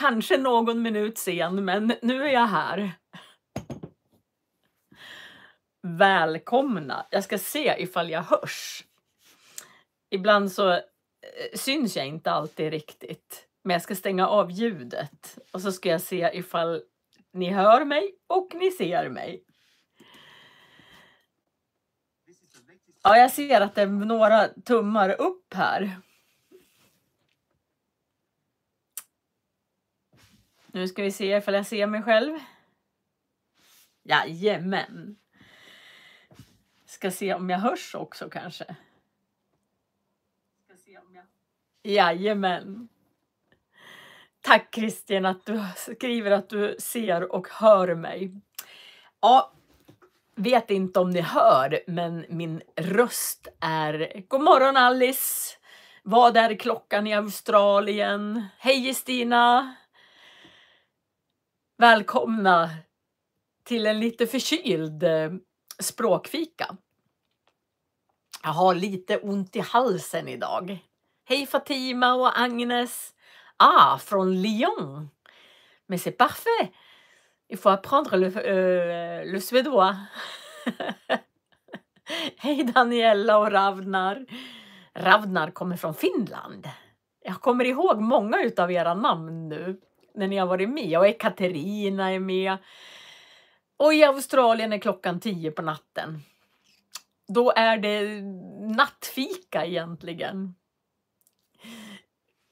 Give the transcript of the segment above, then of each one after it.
kanske någon minut sen, men nu är jag här. Välkomna. Jag ska se ifall jag hörs. Ibland så syns jag inte alltid riktigt. Men jag ska stänga av ljudet. Och så ska jag se ifall ni hör mig och ni ser mig. Ja, jag ser att det är några tummar upp här. Nu ska vi se ifall jag ser mig själv. Jajamän. Ska se om jag hörs också kanske. Jajamän. Tack Christian att du skriver att du ser och hör mig. Ja, vet inte om ni hör, men min röst är... God morgon Alice. Vad är klockan i Australien? Hej Stina. Välkomna till en lite förkyld språkfika. Jag har lite ont i halsen idag. Hej Fatima och Agnes. Från Lyon. Mais c'est parfait. Il faut apprendre le suédois. Hej Daniela och Ravnar. Ravnar kommer från Finland. Jag kommer ihåg många utav era namn nu. När ni har varit med. Och Ekaterina är med. Och i Australien är klockan 10 på natten. Då är det nattfika egentligen.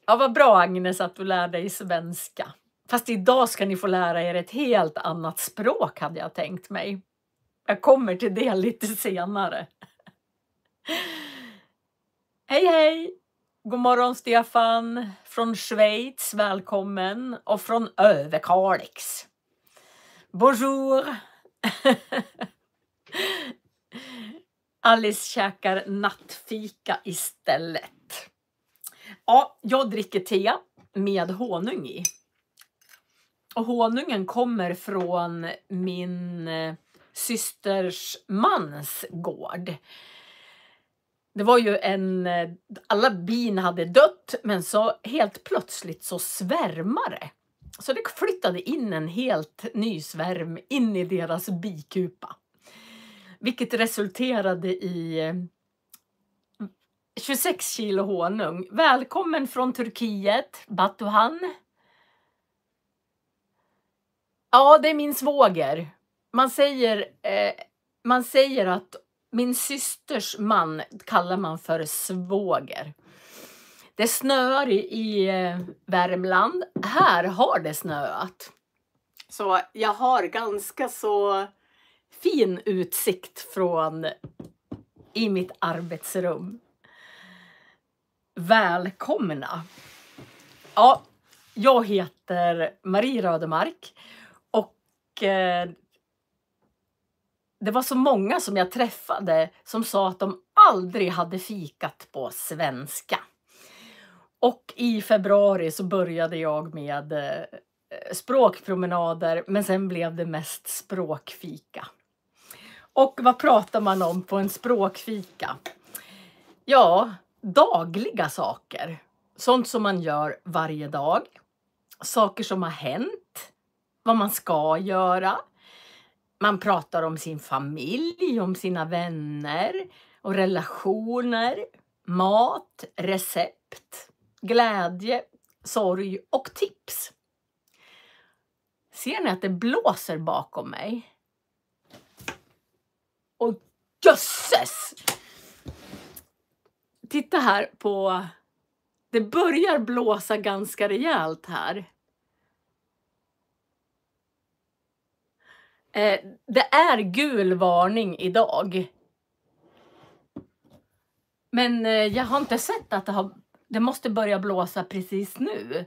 Ja, vad bra Agnes att du lär dig svenska. Fast idag ska ni få lära er ett helt annat språk hade jag tänkt mig. Jag kommer till det lite senare. Hej hej! God morgon Stefan från Schweiz, välkommen. Och från Överkalix. Bonjour! Alice käkar nattfika istället. Ja, jag dricker te med honung i. Och honungen kommer från min systers mans gård. Det var ju alla bin hade dött, men så helt plötsligt så svärmade. Så det flyttade in en helt ny svärm in i deras bikupa. Vilket resulterade i 26 kilo honung. Välkommen från Turkiet, Batuhan. Ja, det är min svåger. Man säger att min systers man kallar man för svåger. Det snöar i Värmland. Här har det snöat. Så jag har ganska så fin utsikt i mitt arbetsrum. Välkomna! Ja, jag heter Marie Rödemark och det var så många som jag träffade som sa att de aldrig hade fikat på svenska. Och i februari så började jag med språkpromenader, men sen blev det mest språkfika. Och vad pratar man om på en språkfika? Ja, dagliga saker. Sånt som man gör varje dag. Saker som har hänt. Vad man ska göra. Man pratar om sin familj, om sina vänner och relationer. Mat, recept, glädje, sorg och tips. Ser ni att det blåser bakom mig? Och jösses! Titta här på... Det börjar blåsa ganska rejält här. Det är gul varning idag. Men jag har inte sett att det måste börja blåsa precis nu.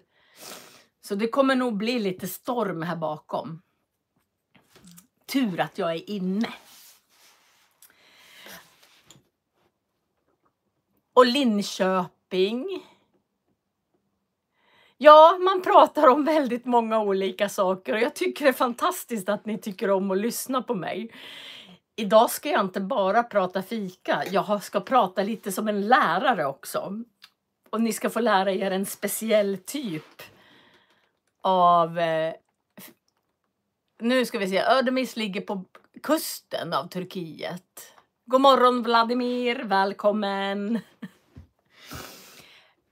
Så det kommer nog bli lite storm här bakom. Tur att jag är inne. Och Linköping. Ja, man pratar om väldigt många olika saker och jag tycker det är fantastiskt att ni tycker om att lyssna på mig. Idag ska jag inte bara prata fika, jag ska prata lite som en lärare också. Och ni ska få lära er en speciell typ av nu ska vi se, Ödemis ligger på kusten av Turkiet. God morgon Vladimir, välkommen.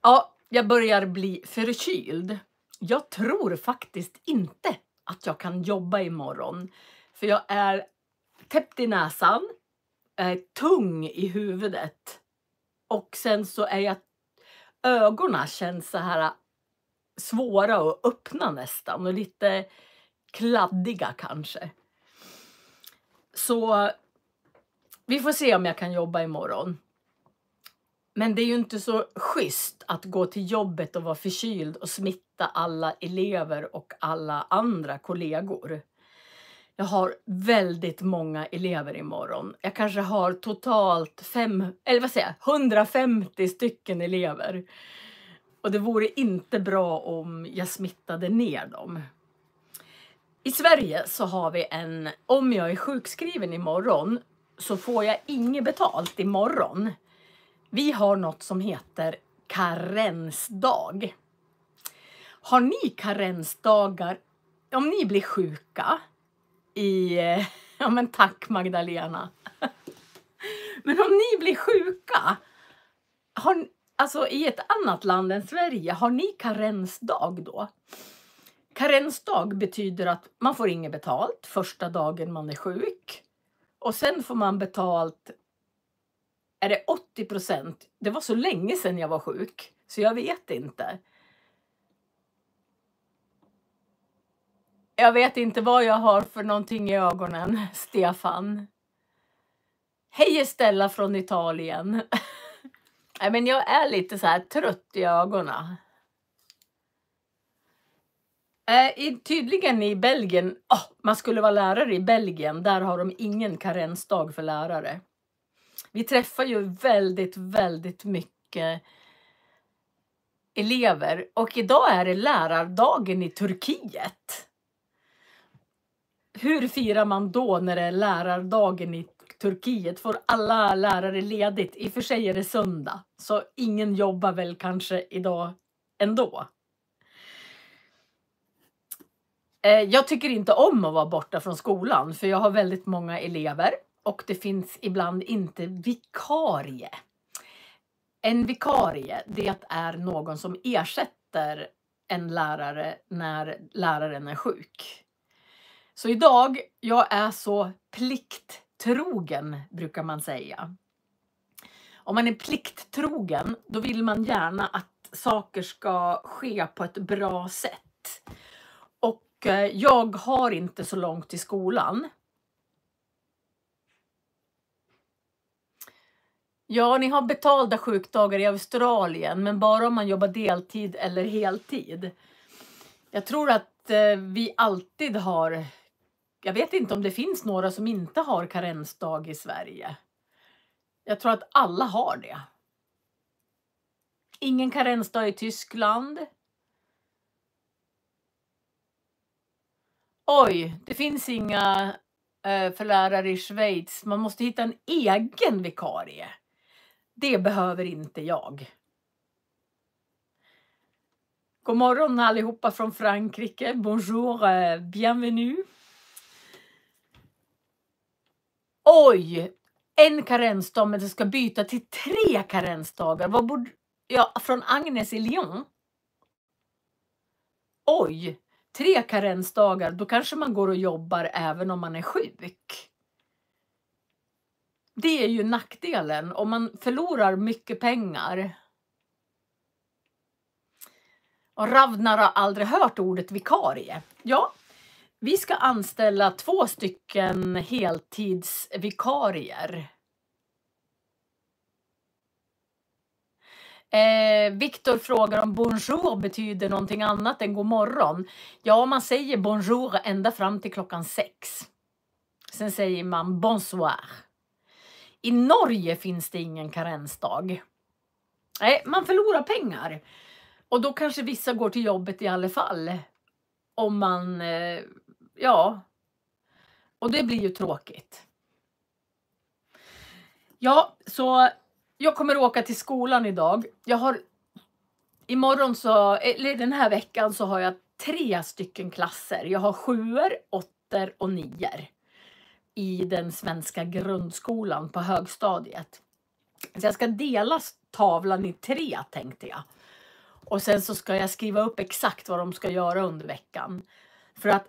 Ja, jag börjar bli förkyld. Jag tror faktiskt inte att jag kan jobba imorgon. För jag är täppt i näsan, jag är tung i huvudet. Och sen så är jag, ögonen känns så här svåra att öppna nästan. Och lite kladdiga kanske. Så vi får se om jag kan jobba imorgon. Men det är ju inte så schysst att gå till jobbet och vara förkyld och smitta alla elever och alla andra kollegor. Jag har väldigt många elever imorgon. Jag kanske har totalt 150 stycken elever. Och det vore inte bra om jag smittade ner dem. I Sverige så har vi om jag är sjukskriven imorgon så får jag inget betalt imorgon. Vi har något som heter karensdag. Har ni karensdagar om ni blir sjuka ja men tack Magdalena. Men om ni blir sjuka, alltså i ett annat land än Sverige, har ni karensdag då? Karensdag betyder att man får inget betalt första dagen man är sjuk. Och sen får man betalt, är det 80%? Det var så länge sedan jag var sjuk, så jag vet inte. Jag vet inte vad jag har för någonting i ögonen, Stefan. Hej Estella från Italien. Nej, men jag är lite så här trött i ögonen. Tydligen i Belgien, man skulle vara lärare i Belgien, där har de ingen karensdag för lärare. Vi träffar ju väldigt, väldigt mycket elever och idag är det lärardagen i Turkiet. Hur firar man då när det är lärardagen i Turkiet? Får alla lärare ledigt? I och för sig är det söndag, så ingen jobbar väl kanske idag ändå. Jag tycker inte om att vara borta från skolan för jag har väldigt många elever och det finns ibland inte vikarie. En vikarie, det är någon som ersätter en lärare när läraren är sjuk. Så idag, jag är så plikttrogen brukar man säga. Om man är plikttrogen, då vill man gärna att saker ska ske på ett bra sätt. Och jag har inte så långt till skolan. Ja, ni har betalda sjukdagar i Australien, men bara om man jobbar deltid eller heltid. Jag tror att vi alltid har, jag vet inte om det finns några som inte har karensdag i Sverige. Jag tror att alla har det. Ingen karensdag i Tyskland. Oj, det finns inga för lärare i Schweiz. Man måste hitta en egen vikarie. Det behöver inte jag. God morgon allihopa från Frankrike. Bonjour, bienvenue. Oj, en karensdag men det ska byta till 3 karensdagar. Vad borde från Agnes i Lyon. Oj, 3 karensdagar, då kanske man går och jobbar även om man är sjuk. Det är ju nackdelen om man förlorar mycket pengar. Och Ravnar har aldrig hört ordet vikarie. Ja, vi ska anställa 2 stycken heltidsvikarier. Viktor frågar om bonjour betyder någonting annat än god morgon. Ja, man säger bonjour ända fram till klockan 6. Sen säger man bonsoir. I Norge finns det ingen karensdag. Nej, man förlorar pengar. Och då kanske vissa går till jobbet i alla fall. Om man, ja. Och det blir ju tråkigt. Ja, så jag kommer åka till skolan idag. Imorgon så, eller den här veckan så har jag 3 stycken klasser. Jag har 7:or, 8:or och 9:or i den svenska grundskolan på högstadiet. Så jag ska dela tavlan i 3, tänkte jag. Och sen så ska jag skriva upp exakt vad de ska göra under veckan. För att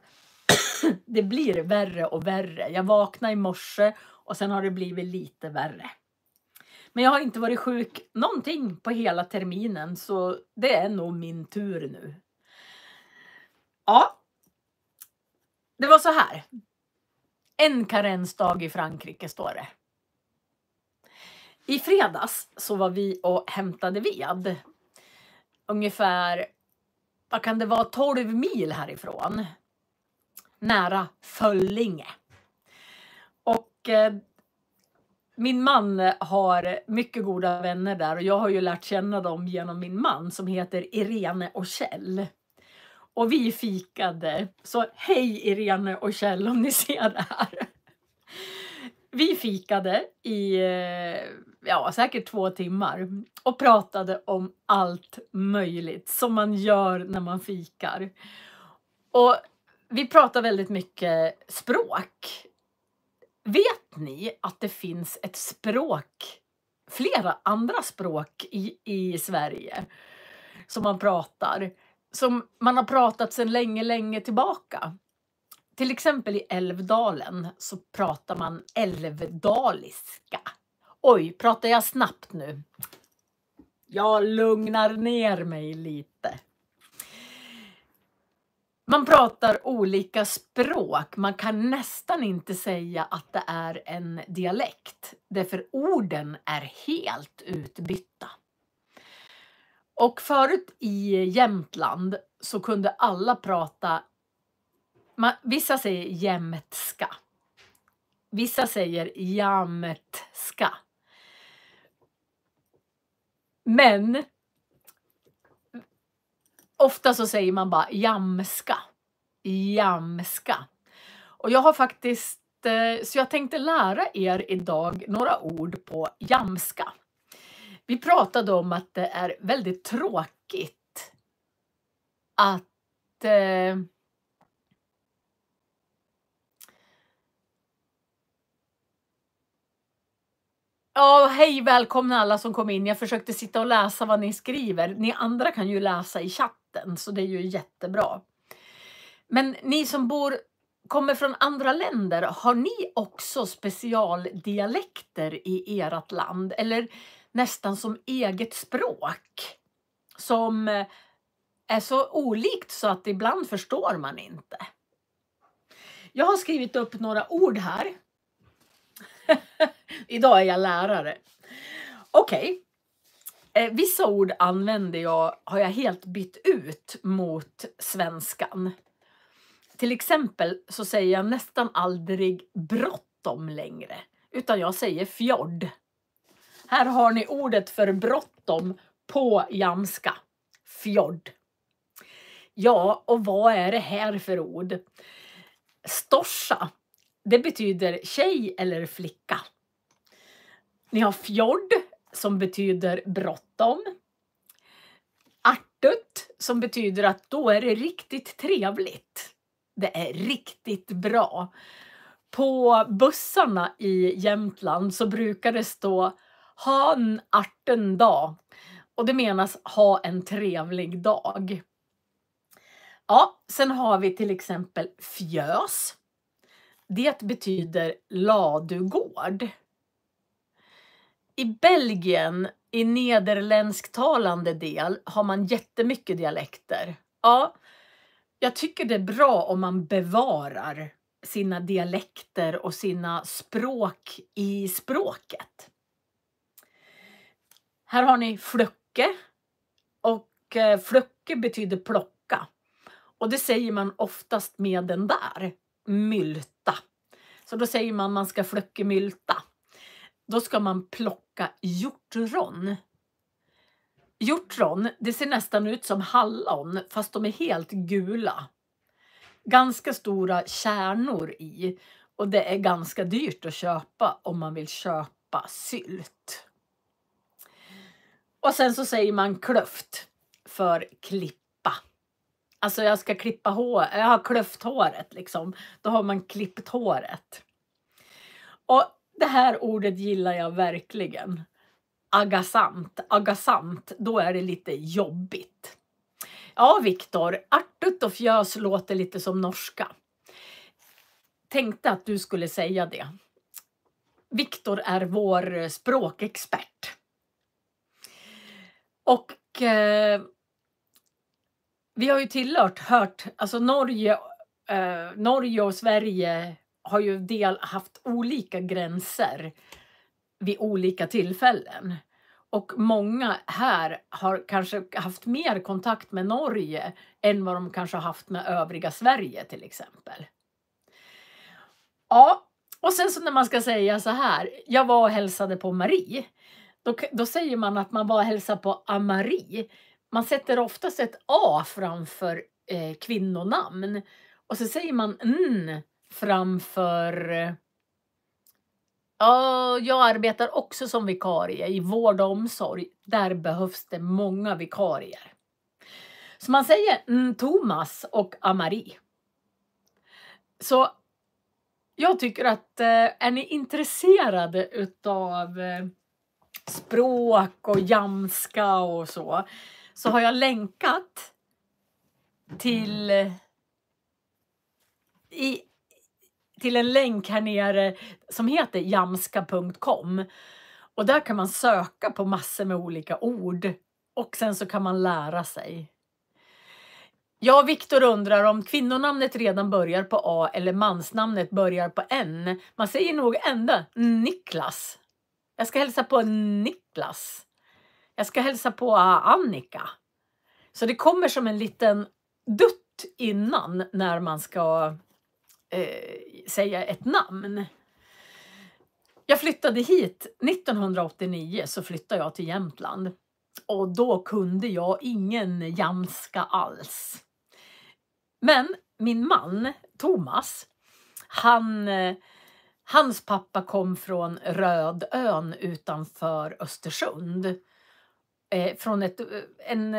det blir värre och värre. Jag vaknade i morse och sen har det blivit lite värre. Men jag har inte varit sjuk någonting på hela terminen, så det är nog min tur nu. Ja, det var så här. En karensdag i Frankrike står det. I fredags så var vi och hämtade ved. Ungefär, vad kan det vara, 12 mil härifrån. Nära Föllinge. Och min man har mycket goda vänner där. Och jag har ju lärt känna dem genom min man som heter Irene och Kjell. Och vi fikade. Så hej Irene och Kjell om ni ser det här. Vi fikade i säkert 2 timmar och pratade om allt möjligt som man gör när man fikar. Och vi pratar väldigt mycket språk. Vet ni att det finns ett språk, flera andra språk i Sverige som man pratar, som man har pratat sedan länge tillbaka? Till exempel i Älvdalen så pratar man älvdaliska. Oj, pratar jag snabbt nu? Jag lugnar ner mig lite. Man pratar olika språk. Man kan nästan inte säga att det är en dialekt. Därför orden är helt utbytta. Och förut i Jämtland så kunde alla prata. Vissa säger jämtska. Vissa säger jamtska. Men ofta så säger man bara jamska. Jamska. Och jag har faktiskt, så jag tänkte lära er idag några ord på jamska. Vi pratade om att det är väldigt tråkigt att ja, hej, välkomna alla som kom in. Jag försökte sitta och läsa vad ni skriver. Ni andra kan ju läsa i chatten, så det är ju jättebra. Men ni som kommer från andra länder, har ni också specialdialekter i ert land? Eller nästan som eget språk? Som är så olikt så att ibland förstår man inte. Jag har skrivit upp några ord här. Idag är jag lärare. Okej. Vissa ord har jag helt bytt ut mot svenskan. Till exempel så säger jag nästan aldrig bråttom längre. Utan jag säger fjord. Här har ni ordet för bråttom på jamska. Fjord. Ja, och vad är det här för ord? Storsa. Det betyder tjej eller flicka. Ni har fjord som betyder bråttom. Artut som betyder att då är det riktigt trevligt. Det är riktigt bra. På bussarna i Jämtland så brukar det stå ha en arten dag. Och det menas ha en trevlig dag. Ja, sen har vi till exempel fjös. Det betyder ladugård. I Belgien, i nederländsktalande del, har man jättemycket dialekter. Ja, jag tycker det är bra om man bevarar sina dialekter och sina språk i språket. Här har ni flöcke. Och flöcke betyder plocka. Och det säger man oftast med den där. Mylta. Så då säger man ska flöcke mylta. Då ska man plocka hjortron. Hjortron, det ser nästan ut som hallon fast de är helt gula. Ganska stora kärnor i. Och det är ganska dyrt att köpa om man vill köpa sylt. Och sen så säger man klöft för klippa. Alltså jag ska klippa hår, jag har klöft håret liksom. Då har man klippt håret. Och det här ordet gillar jag verkligen. Agasamt, då är det lite jobbigt. Ja, Viktor, artut och fjös låter lite som norska. Tänkte att du skulle säga det. Viktor är vår språkexpert. Och vi har ju hört, alltså Norge och Sverige har ju haft olika gränser vid olika tillfällen. Och många här har kanske haft mer kontakt med Norge än vad de kanske har haft med övriga Sverige till exempel. Ja, och sen så när man ska säga så här, jag var och hälsade på Marie. Då säger man att man var och hälsade på Amarie. Man sätter oftast ett A framför kvinnonamn. Och så säger man framför... Ja, jag arbetar också som vikarie i vård och omsorg. Där behövs det många vikarier. Så man säger Thomas och Amarie. Så jag tycker att är ni intresserade utav språk och jamska och så har jag länkat till en länk här nere som heter jamska.com. Och där kan man söka på massor med olika ord. Och sen så kan man lära sig. Ja, Viktor undrar om kvinnonamnet redan börjar på A eller mansnamnet börjar på N. Man säger nog ändå Niklas. Jag ska hälsa på Niklas. Jag ska hälsa på Annika. Så det kommer som en liten dutt innan när man ska säga ett namn. Jag flyttade hit 1989, så flyttade jag till Jämtland. Och då kunde jag ingen jamska alls. Men min man, Thomas, hans pappa kom från Rödön utanför Östersund. Från en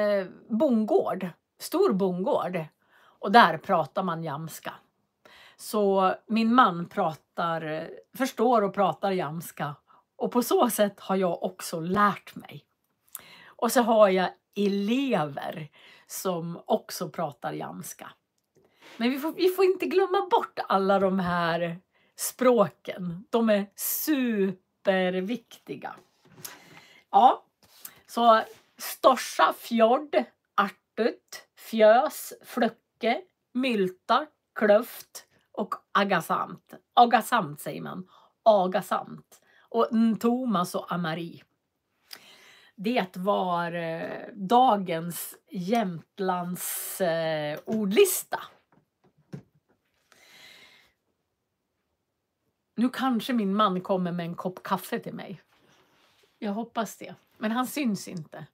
bondgård, stor bondgård. Och där pratar man jamska. Så min man förstår och pratar jamska. Och på så sätt har jag också lärt mig. Och så har jag elever som också pratar jamska. Men vi får inte glömma bort alla de här språken. De är superviktiga. Ja, så storsa, fjord, artut, fjös, flöcke, mylta, klöft och agasamt. Agasamt säger man. Agasamt. Och Thomas och Amarie. Det var dagens Jämtlands ordlista. Nu kanske min man kommer med en kopp kaffe till mig. Jag hoppas det. Men han syns inte.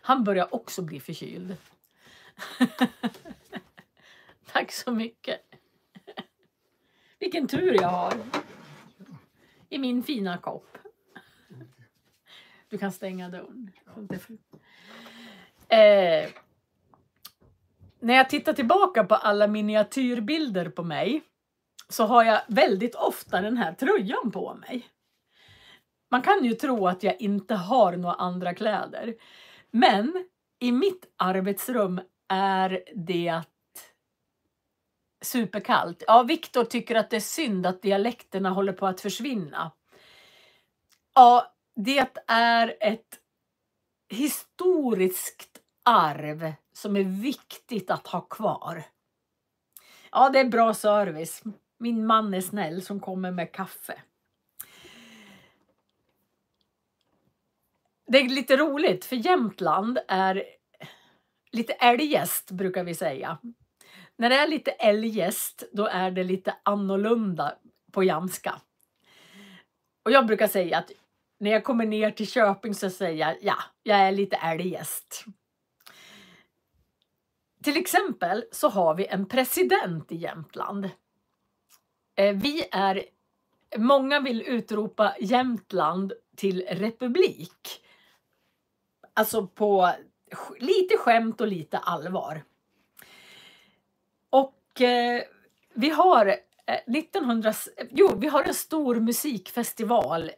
Han börjar också bli förkyld. Tack så mycket. Vilken tur jag har. I min fina kopp. Du kan stänga dörren. När jag tittar tillbaka på alla miniatyrbilder på mig så har jag väldigt ofta den här tröjan på mig. Man kan ju tro att jag inte har några andra kläder. Men i mitt arbetsrum är det superkallt. Ja, Viktor tycker att det är synd att dialekterna håller på att försvinna. Ja, det är ett historiskt arv som är viktigt att ha kvar. Ja, det är bra service. Min man är snäll som kommer med kaffe. Det är lite roligt för Jämtland är lite älgäst brukar vi säga. När det är lite älgäst då är det lite annorlunda på jamska. Och jag brukar säga att när jag kommer ner till Köping så säger jag är lite älgäst. Till exempel så har vi en president i Jämtland. Många vill utropa Jämtland till republik. Alltså på lite skämt och lite allvar. Och vi har vi har en stor musikfestival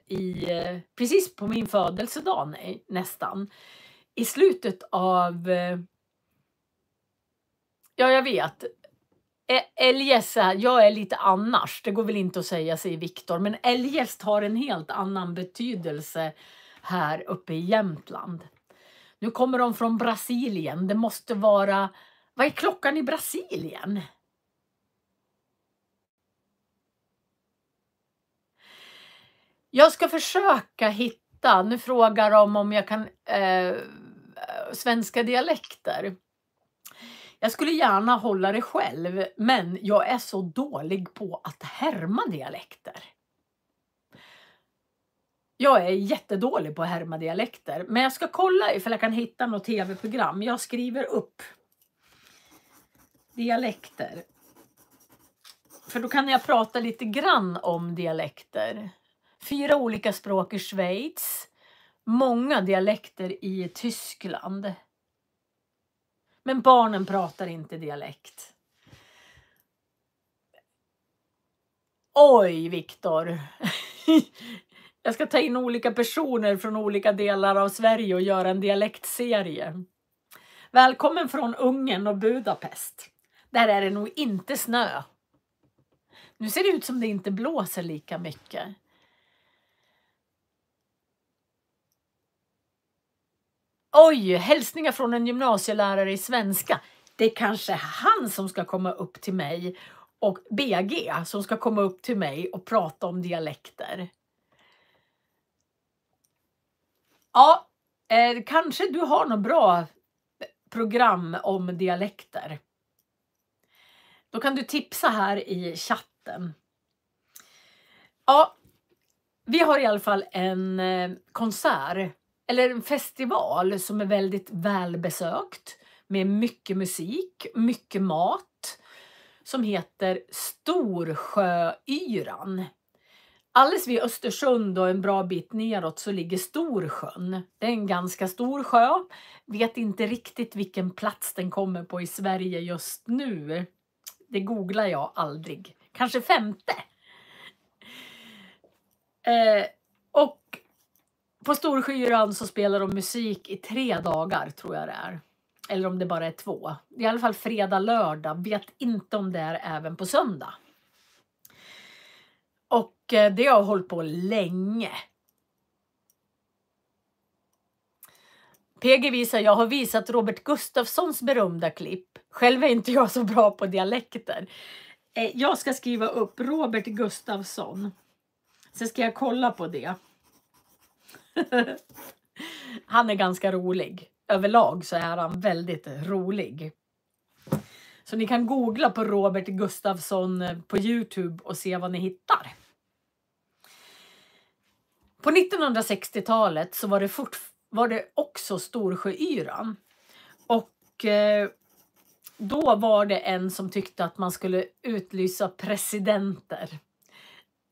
precis på min födelsedag nästan. I slutet av, ja jag vet, eljest, jag är lite annars, det går väl inte att säga, säger Viktor, men eljest har en helt annan betydelse här uppe i Jämtland. Nu kommer de från Brasilien, det måste vara, vad är klockan i Brasilien? Jag ska försöka hitta, nu frågar de om jag kan svenska dialekter. Jag skulle gärna hålla det själv, men jag är så dålig på att härma dialekter. Jag är jättedålig på att härma dialekter, men jag ska kolla ifall jag kan hitta något tv-program. Jag skriver upp dialekter. För då kan jag prata lite grann om dialekter. 4 olika språk i Schweiz. Många dialekter i Tyskland. Men barnen pratar inte dialekt. Oj, Viktor. Jag ska ta in olika personer från olika delar av Sverige och göra en dialektserie. Välkommen från Ungern och Budapest. Där är det nog inte snö. Nu ser det ut som det inte blåser lika mycket. Oj, hälsningar från en gymnasielärare i svenska. Det är kanske han som ska komma upp till mig, och BG som ska komma upp till mig och prata om dialekter. Ja, kanske du har något bra program om dialekter. Då kan du tipsa här i chatten. Ja, vi har i alla fall en konsert, eller en festival som är väldigt välbesökt med mycket musik, mycket mat, som heter Storsjöyran. Alldeles vid Östersund och en bra bit neråt så ligger Storsjön. Det är en ganska stor sjö. Vet inte riktigt vilken plats den kommer på i Sverige just nu. Det googlar jag aldrig. Kanske 5:e. Och på Storsjöyran så spelar de musik i 3 dagar, tror jag det är. Eller om det bara är 2. Det är i alla fall fredag, lördag. Vet inte om det är även på söndag. Och det har hållit på länge. PG visar, jag har visat Robert Gustafssons berömda klipp. Själv är inte jag så bra på dialekter. Jag ska skriva upp Robert Gustafsson. Så ska jag kolla på det. Han är ganska rolig. Överlag så är han väldigt rolig. Så ni kan googla på Robert Gustafsson på YouTube och se vad ni hittar. På 1960-talet så var det också Storsjöyran. Och då var det en som tyckte att man skulle utlysa presidenter.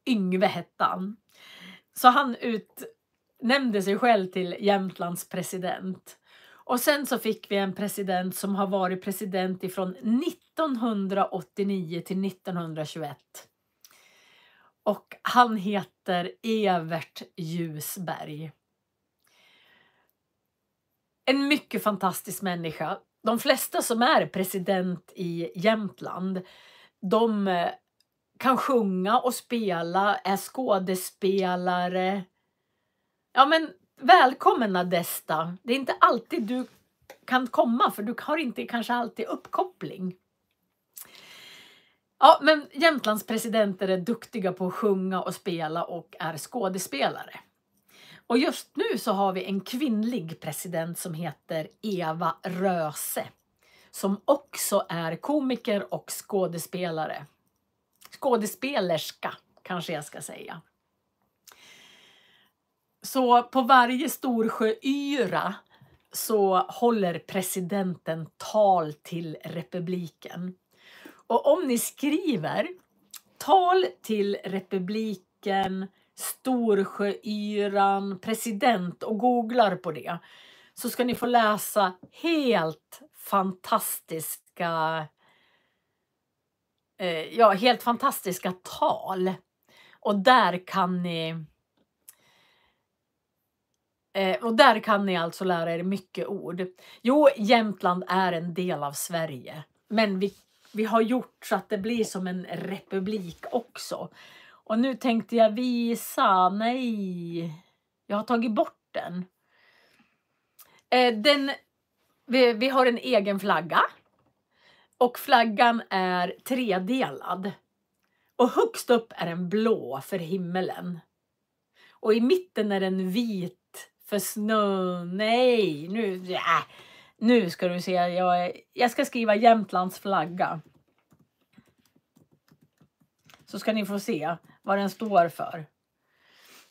Yngve hette han. Så han utnämnde sig själv till Jämtlands president. Och sen så fick vi en president som har varit president ifrån 1989 till 1921. Och han heter Evert Ljusberg. En mycket fantastisk människa. De flesta som är president i Jämtland, de kan sjunga och spela, är skådespelare. Ja, men välkommen Adesta. Det är inte alltid du kan komma, för du har inte kanske alltid uppkoppling. Ja, men Jämtlands presidenter är duktiga på att sjunga och spela och är skådespelare. Och just nu så har vi en kvinnlig president som heter Eva Röse. Som också är komiker och skådespelare. Skådespelerska kanske jag ska säga. Så på varje Storsjöyra så håller presidenten tal till republiken. Och om ni skriver tal till republiken, Storsjöyran, president och googlar på det, så ska ni få läsa helt fantastiska ja, helt fantastiska tal. Och där kan ni alltså lära er mycket ord. Jo, Jämtland är en del av Sverige. Men vi har gjort så att det blir som en republik också. Och nu tänkte jag visa, nej, jag har tagit bort den. Vi har en egen flagga. Och flaggan är tredelad. Och högst upp är den blå för himmelen. Och i mitten är den vit för snö. Nej, nu ska du se. Jag ska skriva Jämtlands flagga. Så ska ni få se vad den står för.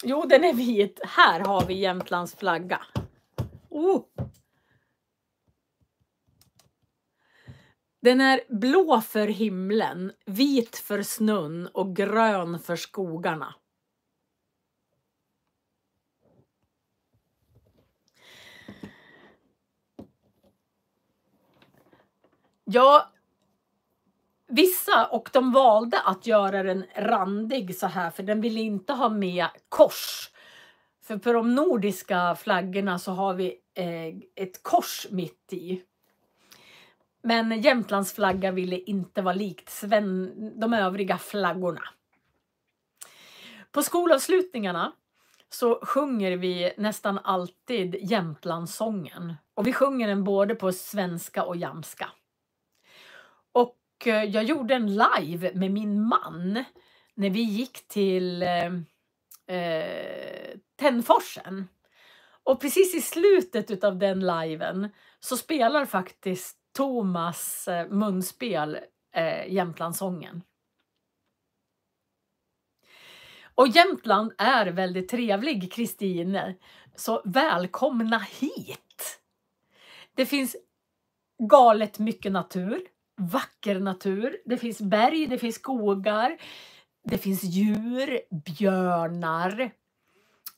Jo, den är vit. Här har vi Jämtlands flagga. Den är blå för himlen, vit för snön och grön för skogarna. Ja, vissa, och de valde att göra den randig så här, för den vill inte ha med kors. För på de nordiska flaggorna så har vi ett kors mitt i. Men Jämtlands flagga ville inte vara likt de övriga flaggorna. På skolavslutningarna så sjunger vi nästan alltid Jämtlandssången. Och vi sjunger den både på svenska och jamska. Och jag gjorde en live med min man när vi gick till Tännforsen. Och precis i slutet av den liven så spelar faktiskt Thomas munspel Jämtlandssången. Och Jämtland är väldigt trevlig, Kristine. Så välkomna hit! Det finns galet mycket natur, vacker natur. Det finns berg, det finns skogar, det finns djur, björnar,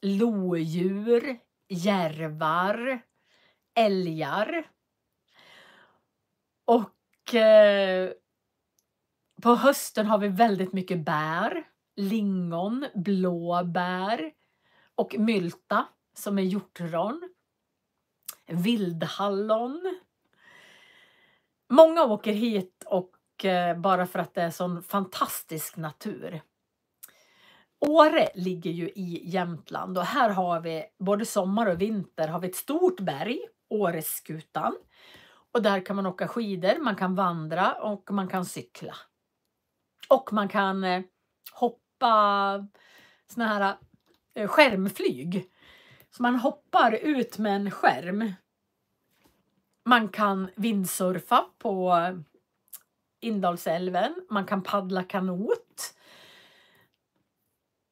lodjur, järvar, älgar. Och på hösten har vi väldigt mycket bär, lingon, blåbär och mylta som är hjortron, vildhallon. Många åker hit och bara för att det är sån fantastisk natur. Åre ligger ju i Jämtland och här har vi både sommar och vinter har vi ett stort berg, Åreskutan. Och där kan man åka skidor, man kan vandra och man kan cykla. Och man kan hoppa såna här skärmflyg. Så man hoppar ut med en skärm. Man kan vindsurfa på Indalsälven. Man kan paddla kanot.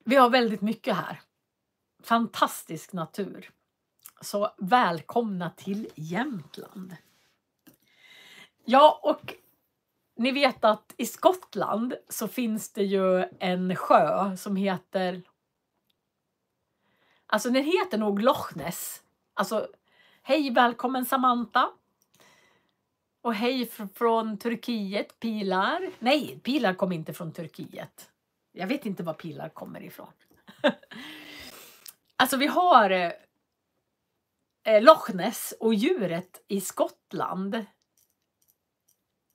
Vi har väldigt mycket här. Fantastisk natur. Så välkomna till Jämtland. Ja, och ni vet att i Skottland så finns det ju en sjö som heter... Alltså den heter nog Loch Ness. Alltså, hej, välkommen Samantha. Och hej från Turkiet, Pilar. Nej, Pilar kom inte från Turkiet. Jag vet inte var Pilar kommer ifrån. Alltså vi har Loch Ness och djuret i Skottland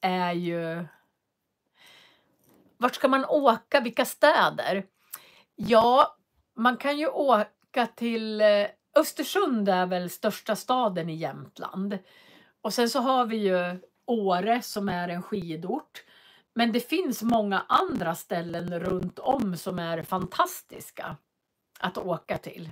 är ju... Vart ska man åka? Vilka städer? Ja, man kan ju åka till Östersund är väl största staden i Jämtland. Och sen så har vi ju Åre som är en skidort. Men det finns många andra ställen runt om som är fantastiska att åka till.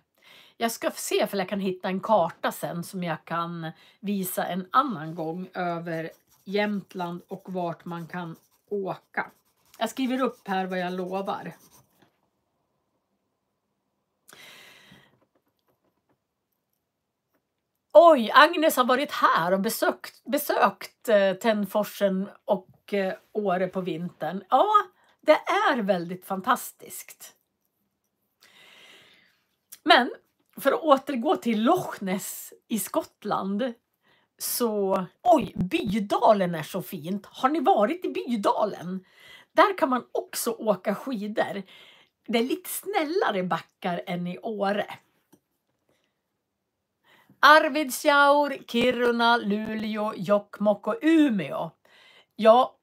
Jag ska se för jag kan hitta en karta sen som jag kan visa en annan gång över Jämtland och vart man kan åka. Jag skriver upp här vad jag lovar. Oj, Agnes har varit här och besökt Tännforsen och Åre på vintern. Ja, det är väldigt fantastiskt. Men för att återgå till Loch Ness i Skottland så... Oj, Bydalen är så fint. Har ni varit i Bydalen? Där kan man också åka skidor. Det är lite snällare backar än i Åre. Arvidsjaur, Kiruna, Luleå, Jokkmokk och Umeå. Ja,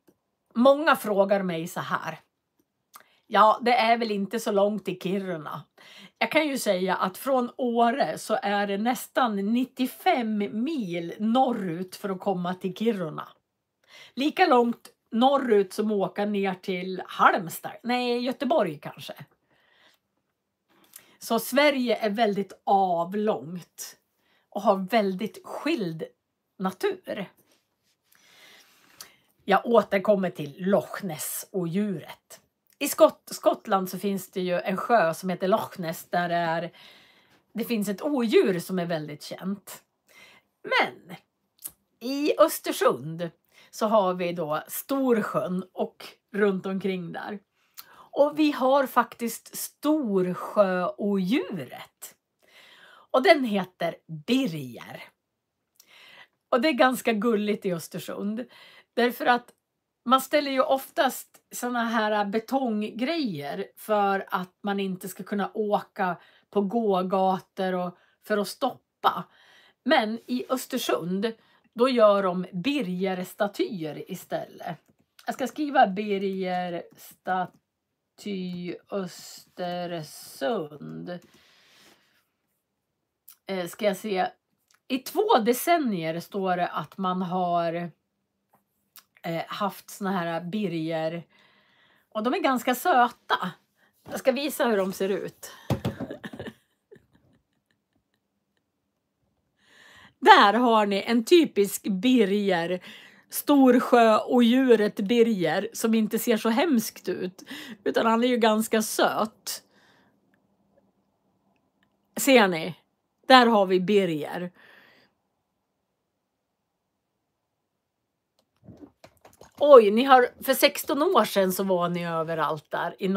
många frågar mig så här. Ja, det är väl inte så långt till Kiruna. Jag kan ju säga att från Åre så är det nästan 95 mil norrut för att komma till Kiruna. Lika långt norrut som åka ner till Halmstad. Nej, Göteborg kanske. Så Sverige är väldigt avlångt och har väldigt skild natur. Jag återkommer till Loch Ness och djuret. I Skottland så finns det ju en sjö som heter Loch Ness där det finns ett odjur som är väldigt känt. Men i Östersund så har vi då Storsjön och runt omkring där. Och vi har faktiskt Storsjöodjuret. Och den heter Birger. Och det är ganska gulligt i Östersund. Därför att man ställer ju oftast såna här betonggrejer för att man inte ska kunna åka på gågator och för att stoppa. Men i Östersund då gör de Birger-statyer istället. Jag ska skriva Birger-staty Östersund. Ska jag se. I 2 decennier står det att man har haft såna här Birger. Och de är ganska söta. Jag ska visa hur de ser ut. Där har ni en typisk Birger. Storsjöodjuret Birger som inte ser så hemskt ut. Utan han är ju ganska söt. Ser ni? Där har vi Birger. Oj, för 16 år sedan så var ni överallt där i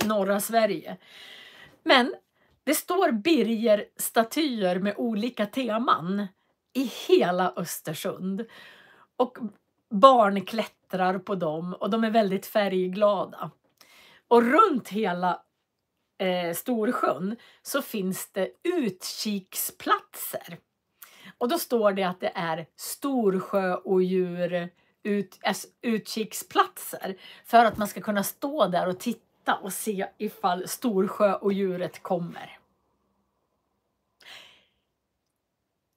norra Sverige. Men det står Birger-statyer med olika teman i hela Östersund. Och barn klättrar på dem och de är väldigt färgglada. Och runt hela Storsjön så finns det utkiksplatser. Och då står det att det är Storsjöodjur utkiksplatser för att man ska kunna stå där och titta och se ifall Storsjöodjuret kommer.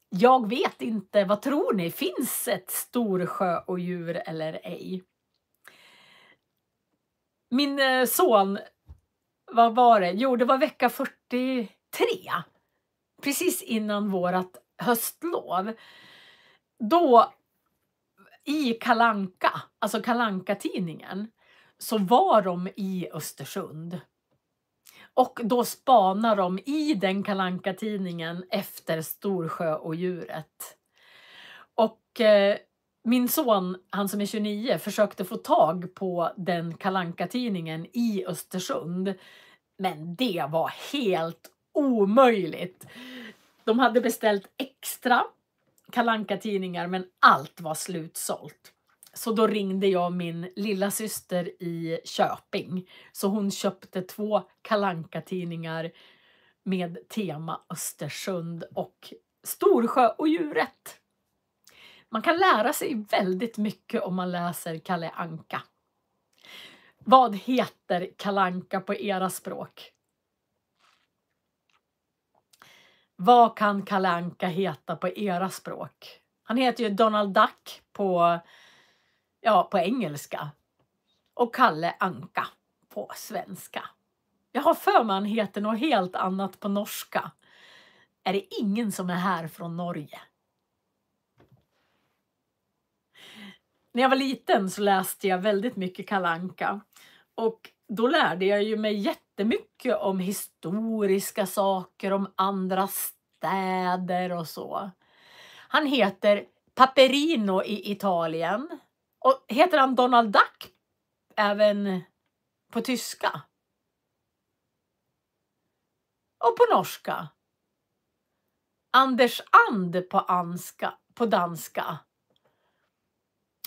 Jag vet inte, vad tror ni? Finns ett Storsjöodjur eller ej? Min son, vad var det? Jo, det var vecka 43. Precis innan vårat höstlov. Då i Kalle Anka, alltså Kalle Anka-tidningen, så var de i Östersund. Och då spanar de i den Kalle Anka-tidningen efter Storsjöodjuret. Och min son, han som är 29, försökte få tag på den Kalle Anka-tidningen i Östersund. Men det var helt omöjligt. De hade beställt extra Kalle Anka-tidningar men allt var slutsålt. Så då ringde jag min lilla syster i Köping. Så hon köpte 2 Kalle Anka-tidningar med tema Östersund och Storsjöodjuret. Man kan lära sig väldigt mycket om man läser Kalle Anka. Vad heter Kalle Anka på era språk? Vad kan Kalle Anka heta på era språk? Han heter ju Donald Duck på engelska. Och Kalle Anka på svenska. Jag har för mig han heter något helt annat på norska. Är det ingen som är här från Norge? När jag var liten så läste jag väldigt mycket Kalle Anka. Och då lärde jag ju mig jättemycket om historiska saker, om andra städer och så. Han heter Paperino i Italien. Och heter han Donald Duck även på tyska? Och på norska? Anders And på danska.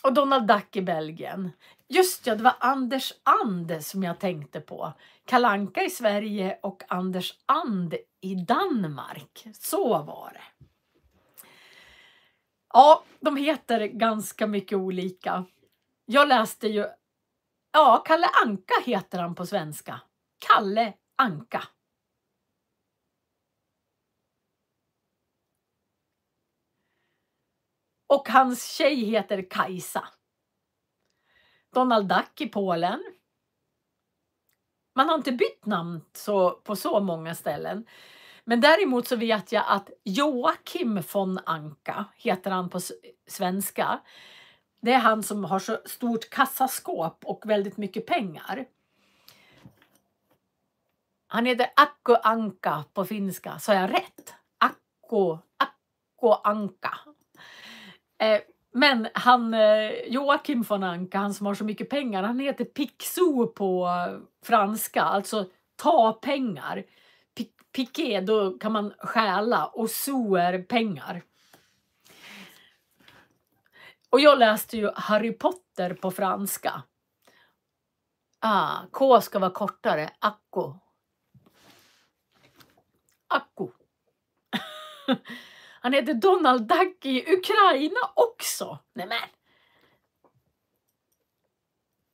Och Donald Duck i Belgien. Just ja, det var Anders And som jag tänkte på. Kalle Anka i Sverige och Anders And i Danmark. Så var det. Ja, de heter ganska mycket olika. Jag läste ju... Ja, Kalle Anka heter han på svenska. Kalle Anka. Och hans tjej heter Kajsa. Donald Duck i Polen. Man har inte bytt namn på så många ställen. Men däremot så vet jag att Joakim von Anka heter han på svenska. Det är han som har så stort kassaskåp och väldigt mycket pengar. Han heter Akko Anka på finska. Så jag rätt? Akko Anka. Men han, Joakim von Anka, han som har så mycket pengar, han heter Picsou på franska, alltså ta pengar. Piqué, då kan man stjäla, och sou är pengar. Och jag läste ju Harry Potter på franska. K ska vara kortare, Akko. Han heter Donald Duck i Ukraina också. Nämen.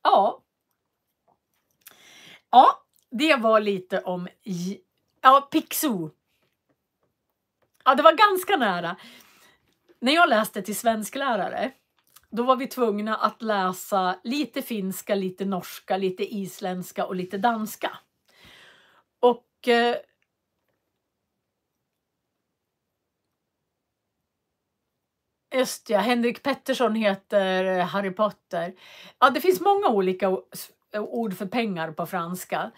Ja. Ja, det var lite om... Ja, Picsou. Ja, det var ganska nära. När jag läste till svensklärare, då var vi tvungna att läsa lite finska, lite norska, lite isländska och lite danska. Och... Just ja, Henrik Pettersson heter Harry Potter. Ja, det finns många olika ord för pengar på franska.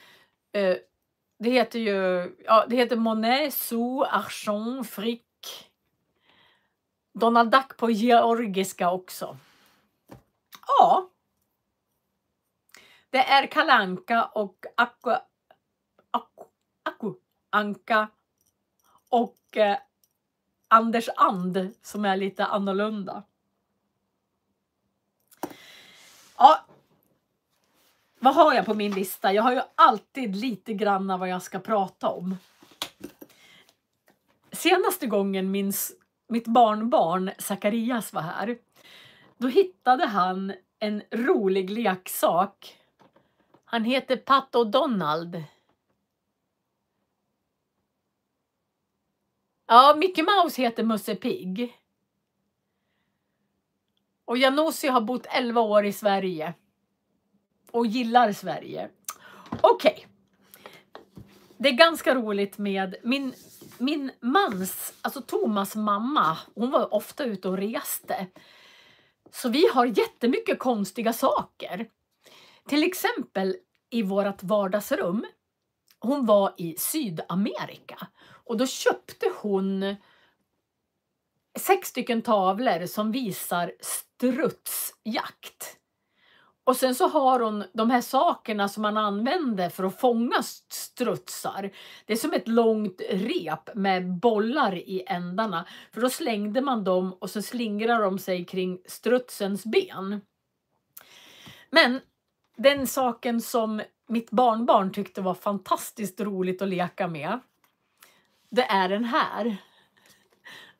Det heter ju, ja, det heter monnaie, sou, argent, fric. Donald Duck på georgiska också. Ja. Det är Kalle Anka och Akko Anka och Anders And som är lite annorlunda. Ja. Vad har jag på min lista? Jag har ju alltid lite grann vad jag ska prata om. Senaste gången mitt barnbarn Zacharias var här, då hittade han en rolig leksak. Han heter Pato Donald. Ja, Mickey Mouse heter Musse Pigg. Och Janossi har bott 11 år i Sverige. Och gillar Sverige. Okej. Det är ganska roligt med min mans, alltså Thomas mamma. Hon var ofta ute och reste. Så vi har jättemycket konstiga saker. Till exempel i vårt vardagsrum. Hon var i Sydamerika. Och då köpte hon 6 stycken tavlor som visar strutsjakt. Och sen så har hon de här sakerna som man använder för att fånga strutsar. Det är som ett långt rep med bollar i ändarna. För då slängde man dem och så slingrar de sig kring strutsens ben. Men den saken som mitt barnbarn tyckte var fantastiskt roligt att leka med, det är den här.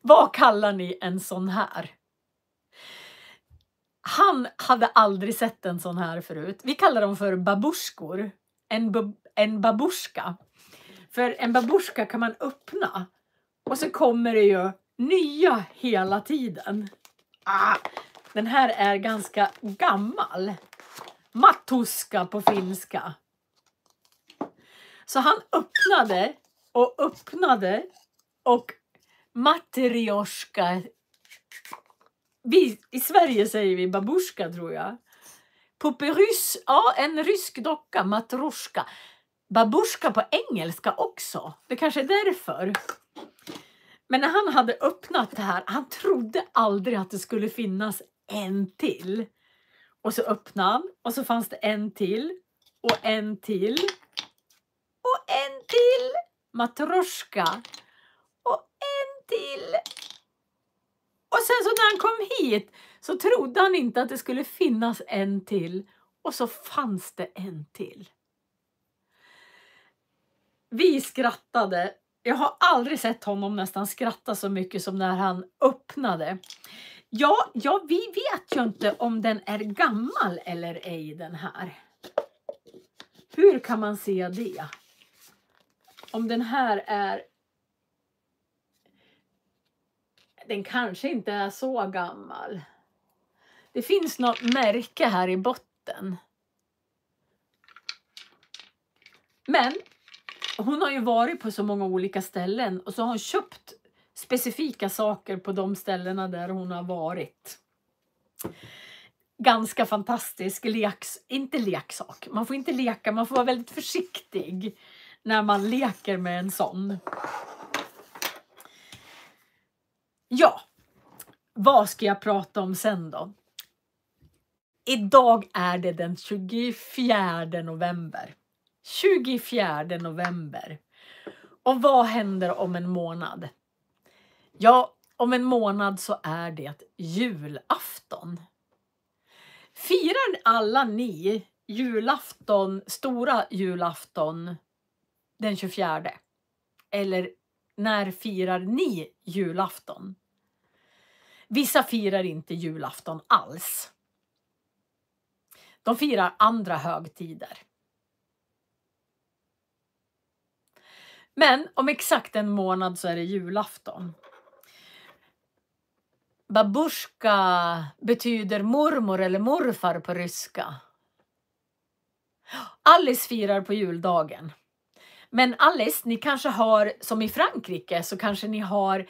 Vad kallar ni en sån här? Han hade aldrig sett en sån här förut. Vi kallar dem för babuskor. En babuska. För en babuska kan man öppna. Och så kommer det ju nya hela tiden. Den här är ganska gammal. Matuska på finska. Så han öppnade och matrioska. I Sverige säger vi babushka, tror jag. Puperus, ja, en rysk docka, matroska. Babushka på engelska också. Det kanske är därför. Men när han hade öppnat det här, han trodde aldrig att det skulle finnas en till. Och så öppnade han och så fanns det en till och en till och en till. Matroska. Och en till. Och sen så när han kom hit så trodde han inte att det skulle finnas en till. Och så fanns det en till. Vi skrattade. Jag har aldrig sett honom nästan skratta så mycket som när han öppnade. Ja, vi vet ju inte om den är gammal eller ej, den här. Hur kan man se det? Om den här är... Den kanske inte är så gammal. Det finns något märke här i botten. Men hon har ju varit på så många olika ställen. Och så har hon köpt specifika saker på de ställena där hon har varit. Ganska fantastisk inte leksak. Man får inte leka, man får vara väldigt försiktig när man leker med en sån. Ja, vad ska jag prata om sen då? Idag är det den 24 november. 24 november. Och vad händer om en månad? Ja, om en månad så är det julafton. Firar alla ni julafton, stora julafton den 24? Eller när firar ni julafton? Vissa firar inte julafton alls. De firar andra högtider. Men om exakt en månad så är det julafton. Babushka betyder mormor eller morfar på ryska. Alice firar på juldagen. Men Alice, ni kanske har, som i Frankrike, så kanske ni har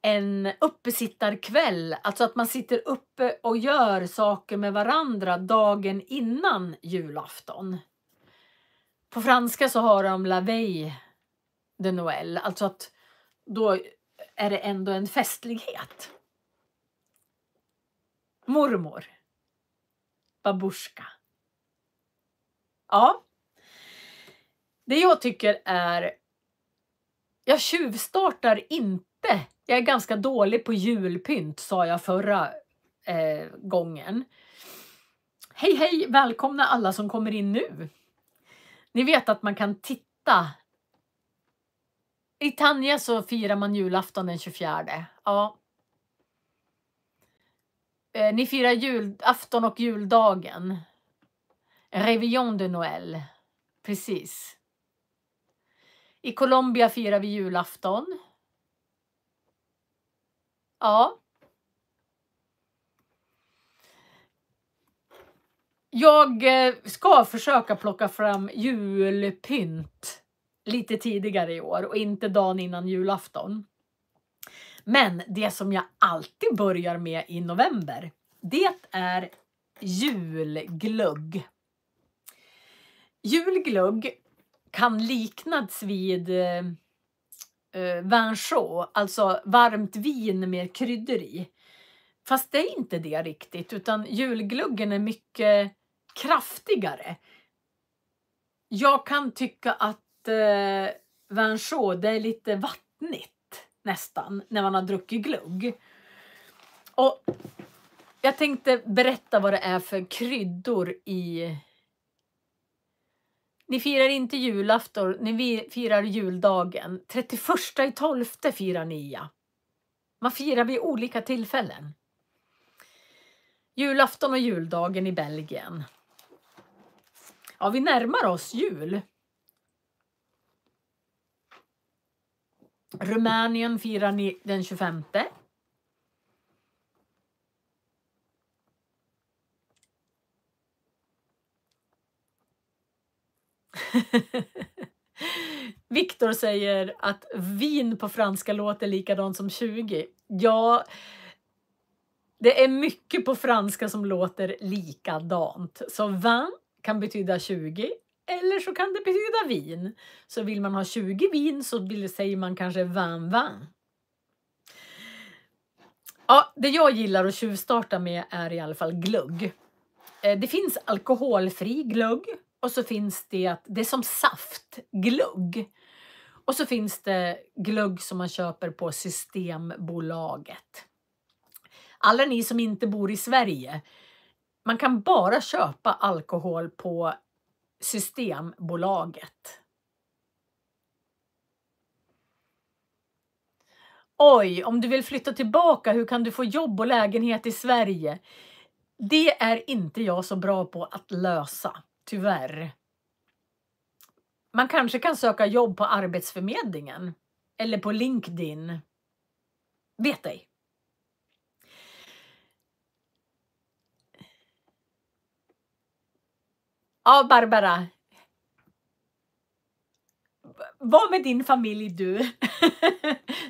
en uppesittarkväll. Alltså att man sitter uppe och gör saker med varandra dagen innan julafton. På franska så har de la veille de Noël. Alltså att då är det ändå en festlighet. Mormor. Babushka. Ja. Det jag tycker är... Jag tjuvstartar inte. Jag är ganska dålig på julpynt, sa jag förra gången. Hej hej, välkomna alla som kommer in nu. Ni vet att man kan titta. I Tanja så firar man julafton den 24. Ja. Ni firar julafton och juldagen. Réveillon de Noël. Precis. I Colombia firar vi julafton. Ja. Jag ska försöka plocka fram julpynt lite tidigare i år och inte dagen innan julafton. Men det som jag alltid börjar med i november, det är julglögg. Julglögg kan liknas vid vin chaud, alltså varmt vin med kryddor i. Fast det är inte det riktigt, utan julglöggen är mycket kraftigare. Jag kan tycka att vin chaud, det är lite vattnigt nästan när man har druckit glögg. Och jag tänkte berätta vad det är för kryddor i... Ni firar inte julafton, ni firar juldagen. 31/12 firar ni, ja. Man firar vid olika tillfällen. Julafton och juldagen i Belgien. Ja, vi närmar oss jul. Rumänien firar ni den 25. Viktor säger att vin på franska låter likadant som 20. Ja, det är mycket på franska som låter likadant. Så vin kan betyda 20 eller så kan det betyda vin. Så vill man ha 20 vin så säger man kanske vin. Ja, det jag gillar att tjuvstarta med är i alla fall glögg. Det finns alkoholfri glögg. Och så finns det att det är som saftglögg. Och så finns det glögg som man köper på Systembolaget. Alla ni som inte bor i Sverige, man kan bara köpa alkohol på Systembolaget. Oj, om du vill flytta tillbaka, hur kan du få jobb och lägenhet i Sverige? Det är inte jag så bra på att lösa, tyvärr. Man kanske kan söka jobb på Arbetsförmedlingen eller på LinkedIn. Vet ej. Ja, Barbara. Var med din familj du.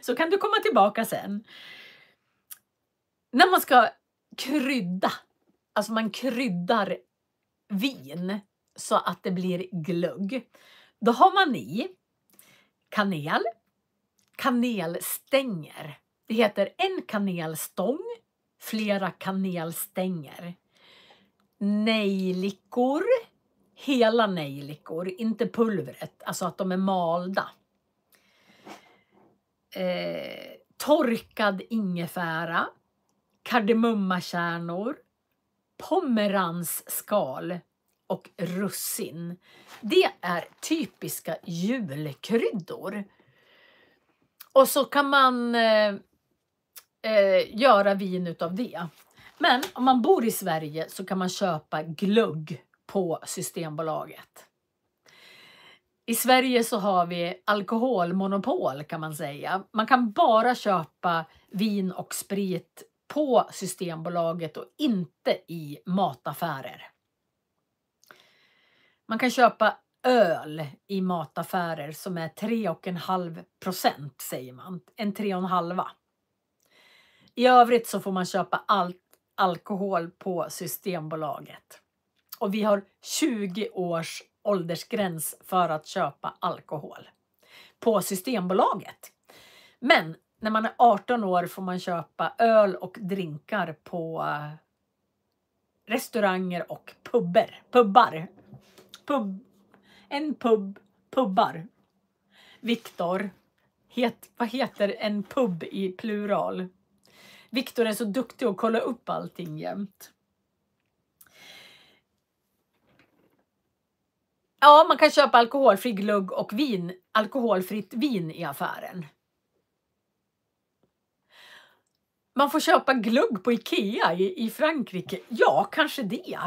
Så kan du komma tillbaka sen. När man ska krydda, alltså man kryddar vin så att det blir glögg. Då har man i kanel, kanelstänger. Det heter en kanelstång, flera kanelstänger. Nejlikor, hela nejlikor, inte pulvret, alltså att de är malda. Torkad ingefära, kardemummakärnor, pomeransskal och russin. Det är typiska julkryddor. Och så kan man göra vin utav det. Men om man bor i Sverige så kan man köpa glögg på Systembolaget. I Sverige så har vi alkoholmonopol kan man säga. Man kan bara köpa vin och sprit på Systembolaget och inte i mataffärer. Man kan köpa öl i mataffärer som är 3,5% säger man. En 3,5. I övrigt så får man köpa alkohol på Systembolaget. Och vi har 20 års åldersgräns för att köpa alkohol på Systembolaget. Men när man är 18 år får man köpa öl och drinkar på restauranger och pubbar. Pubbar. Viktor, vad heter en pub i plural? Viktor är så duktig att kolla upp allting jämt. Ja, man kan köpa alkoholfri glögg och alkoholfritt vin i affären. Man får köpa glögg på Ikea i Frankrike. Ja, kanske det.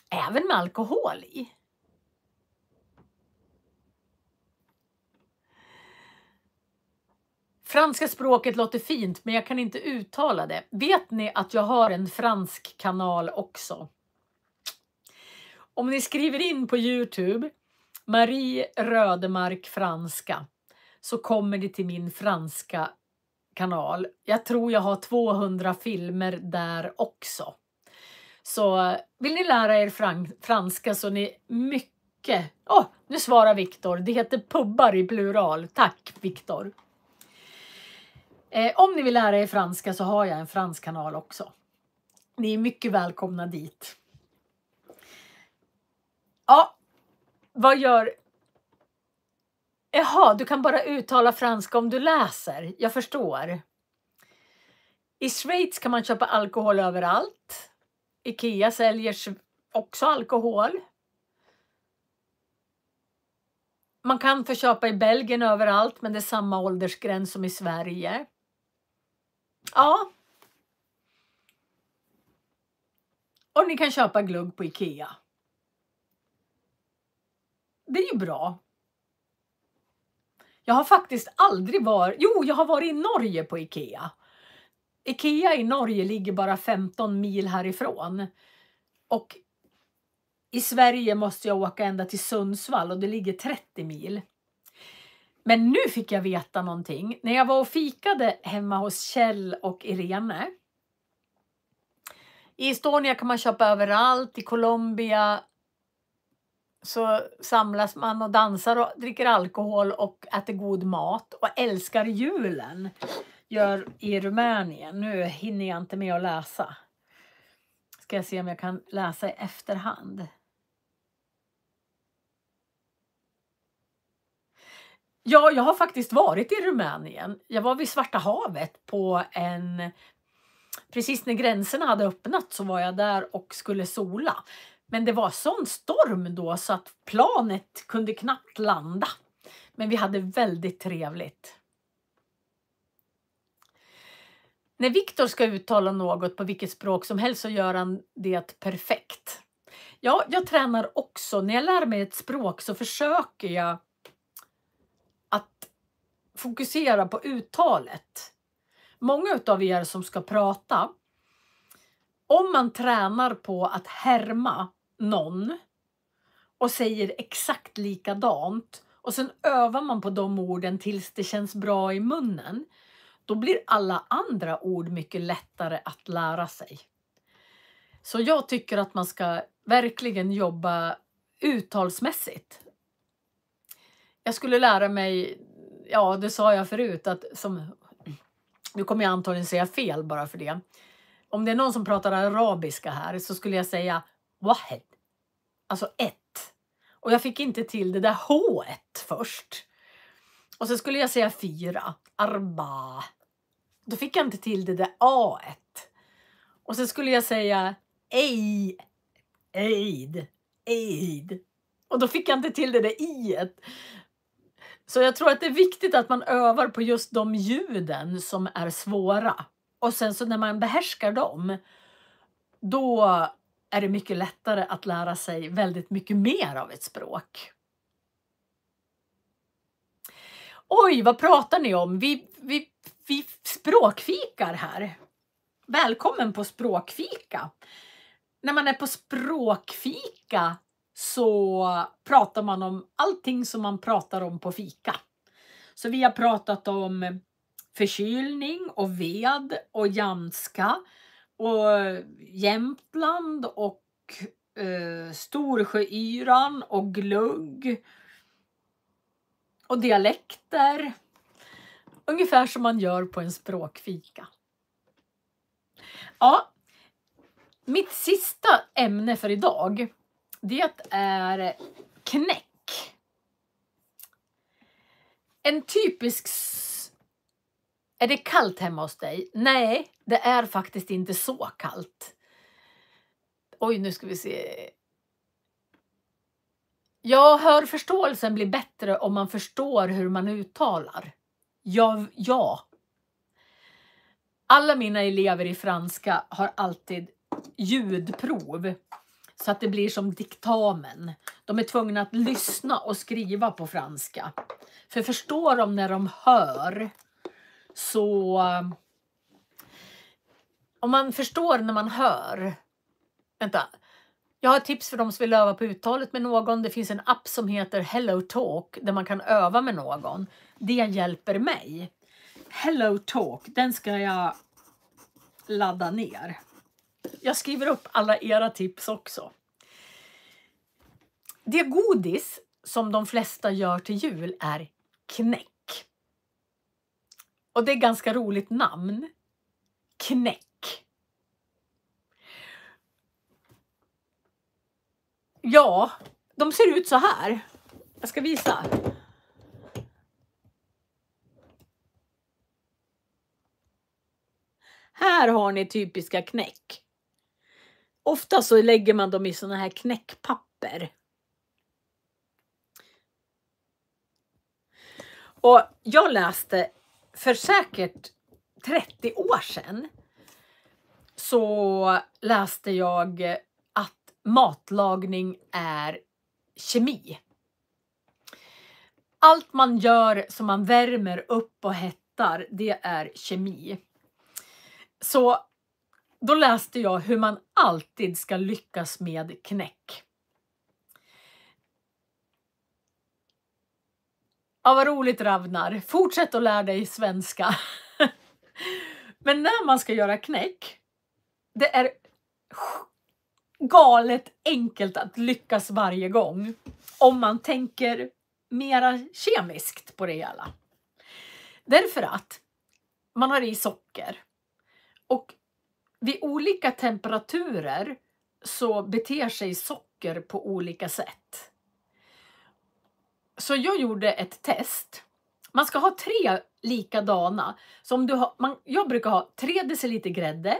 Även med alkohol i. Franska språket låter fint, men jag kan inte uttala det. Vet ni att jag har en fransk kanal också? Om ni skriver in på YouTube Marie Rödemark franska så kommer det till min franska kanal. Jag tror jag har 200 filmer där också. Så vill ni lära er franska så ni mycket... nu svarar Viktor. Det heter pubbar i plural. Tack Viktor. Om ni vill lära er franska så har jag en fransk kanal också. Ni är mycket välkomna dit. Ja, vad gör... Jaha, du kan bara uttala franska om du läser. Jag förstår. I Schweiz kan man köpa alkohol överallt. Ikea säljer också alkohol. Man kan få köpa i Belgien överallt, men det är samma åldersgräns som i Sverige. Ja. Och ni kan köpa glögg på Ikea. Det är ju bra. Jag har faktiskt aldrig varit... Jo, jag har varit i Norge på Ikea. Ikea i Norge ligger bara 15 mil härifrån. Och i Sverige måste jag åka ända till Sundsvall och det ligger 30 mil. Men nu fick jag veta någonting. När jag var och fikade hemma hos Kjell och Irene. I Estonia kan man köpa överallt. I Colombia så samlas man och dansar och dricker alkohol och äter god mat. Och älskar julen. Gör i Rumänien. Nu hinner jag inte med att läsa. Ska jag se om jag kan läsa i efterhand. Ja, jag har faktiskt varit i Rumänien. Jag var vid Svarta havet på en Precis när gränserna hade öppnat så var jag där och skulle sola. Men det var sån storm då så att planet kunde knappt landa. Men vi hade väldigt trevligt. När Viktor ska uttala något på vilket språk som helst så gör han det perfekt. Ja, jag tränar också. När jag lär mig ett språk så försöker jag att fokusera på uttalet. Många av er som ska prata, om man tränar på att härma någon och säger exakt likadant och sen övar man på de orden tills det känns bra i munnen, då blir alla andra ord mycket lättare att lära sig. Så jag tycker att man ska verkligen jobba uttalsmässigt. Jag skulle lära mig, ja det sa jag förut, att nu kommer jag antagligen säga fel bara för det. Om det är någon som pratar arabiska här så skulle jag säga wahed. Alltså ett. Och jag fick inte till det där H-et först. Och så skulle jag säga 4. Arba. Då fick jag inte till det där A-et. Och så skulle jag säga eid. Och då fick jag inte till det där I-et. Så jag tror att det är viktigt att man övar på just de ljuden som är svåra. Och sen så när man behärskar dem, då är det mycket lättare att lära sig väldigt mycket mer av ett språk. Oj, vad pratar ni om? Vi språkfikar här. Välkommen på språkfika. När man är på språkfika så pratar man om allting som man pratar om på fika. Så vi har pratat om förkylning och ved och jamska och Jämtland och Storsjöyran och glugg och dialekter. Ungefär som man gör på en språkfika. Ja, mitt sista ämne för idag, det är knäck. En typisk... Är det kallt hemma hos dig? Nej, det är faktiskt inte så kallt. Oj, nu ska vi se. Jag hör förståelsen blir bättre om man förstår hur man uttalar. Ja. Alla mina elever i franska har alltid ljudprov. Så att det blir som diktamen. De är tvungna att lyssna och skriva på franska. För förstår de när de hör... Så om man förstår när man hör. Vänta. Jag har ett tips för de som vill öva på uttalet med någon. Det finns en app som heter Hello Talk där man kan öva med någon. Det hjälper mig. Hello Talk, den ska jag ladda ner. Jag skriver upp alla era tips också. Det godis som de flesta gör till jul är knäck. Och det är ganska roligt namn. Knäck. Ja, de ser ut så här. Jag ska visa. Här har ni typiska knäck. Ofta så lägger man dem i såna här knäckpapper. Och jag läste för säkert 30 år sedan så läste jag att matlagning är kemi. Allt man gör som man värmer upp och hettar, det är kemi. Så då läste jag hur man alltid ska lyckas med knäck. Ja, vad roligt Ravnar. Fortsätt att lära dig svenska. Men när man ska göra knäck, det är galet enkelt att lyckas varje gång. Om man tänker mera kemiskt på det hela. Därför att man har i socker. Och vid olika temperaturer så beter sig socker på olika sätt. Så jag gjorde ett test. Man ska ha 3 likadana. Så om du har, jag brukar ha 3 deciliter grädde,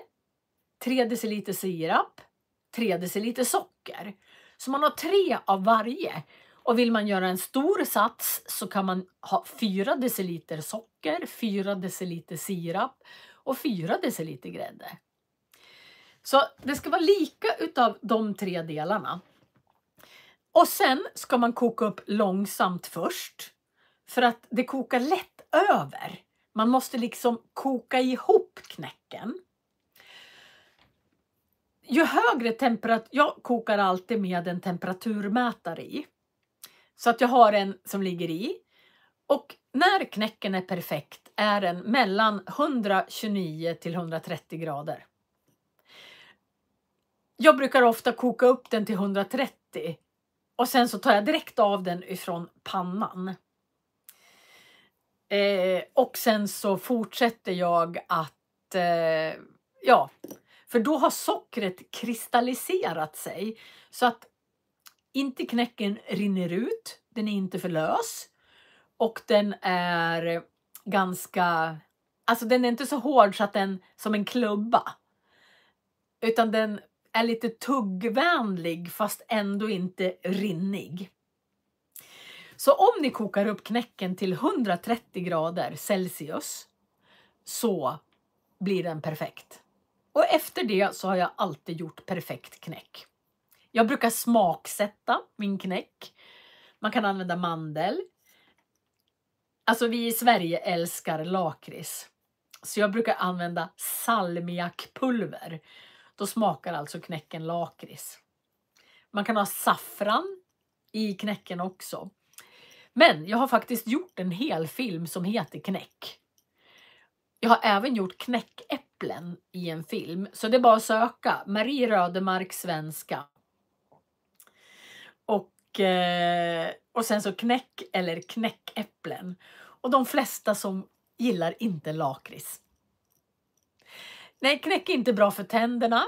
3 deciliter sirap, 3 deciliter socker. Så man har 3 av varje. Och vill man göra en stor sats så kan man ha 4 deciliter socker, 4 deciliter sirap och 4 deciliter grädde. Så det ska vara lika utav de 3 delarna. Och sen ska man koka upp långsamt först. För att det kokar lätt över. Man måste liksom koka ihop knäcken. Ju högre temperatur, jag kokar alltid med en temperaturmätare i. Så att jag har en som ligger i. Och när knäcken är perfekt är den mellan 129 till 130 grader. Jag brukar ofta koka upp den till 130. Och sen så tar jag direkt av den ifrån pannan. Och sen så fortsätter jag att, för då har sockret kristalliserat sig. Så att inte knäcken rinner ut, den är inte för lös. Och den är ganska, alltså den är inte så hård så att den som en klubba. Utan den är lite tuggvänlig fast ändå inte rinnig. Så om ni kokar upp knäcken till 130 grader Celsius så blir den perfekt. Och efter det så har jag alltid gjort perfekt knäck. Jag brukar smaksätta min knäck. Man kan använda mandel. Alltså vi i Sverige älskar lakrits. Så jag brukar använda salmiakpulver. Då smakar alltså knäcken lakrits. Man kan ha saffran i knäcken också. Men jag har faktiskt gjort en hel film som heter Knäck. Jag har även gjort knäckäpplen i en film. Så det är bara att söka. Marie Rödemark svenska. Och sen så knäck eller knäckäpplen. Och de flesta som gillar inte lakrits. Nej, knäck är inte bra för tänderna.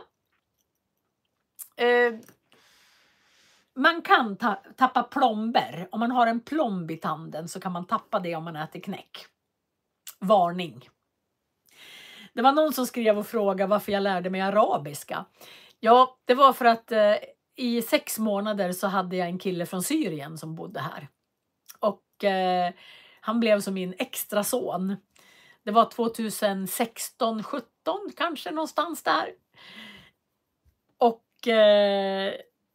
Man kan tappa plomber. Om man har en plomb i tanden så kan man tappa det om man äter knäck. Varning. Det var någon som skrev och frågade varför jag lärde mig arabiska. Ja, det var för att i 6 månader så hade jag en kille från Syrien som bodde här. Och han blev som min extra son. Det var 2016, 17 kanske någonstans där. Och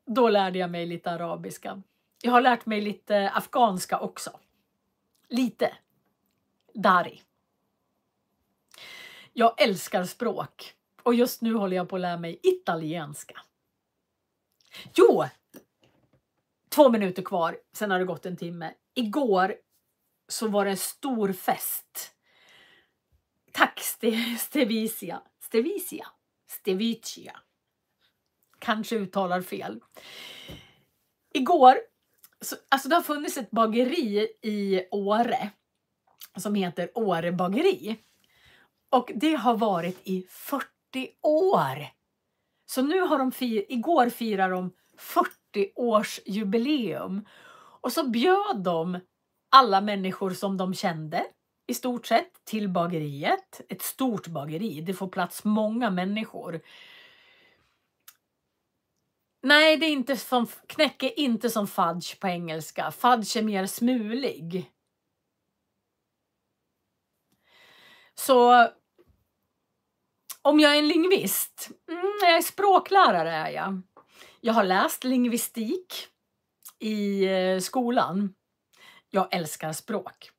då lärde jag mig lite arabiska. Jag har lärt mig lite afghanska också. Lite. Dari. Jag älskar språk. Och just nu håller jag på att lära mig italienska. Jo! 2 minuter kvar. Sen har det gått en timme. Igår så var det en stor fest. Tack Stevicia. Kanske uttalar fel. Igår, alltså det har funnits ett bageri i Åre som heter Åre bageri. Och det har varit i 40 år. Så nu har igår firar de 40 års jubileum. Och så bjöd de alla människor som de kände i stort sett till bageriet. Ett stort bageri, det får plats många människor. Nej, det är inte som, knäck är inte som fudge på engelska. Fudge är mer smulig. Så om jag är en lingvist, jag är språklärare är jag. Jag har läst lingvistik i skolan. Jag älskar språk.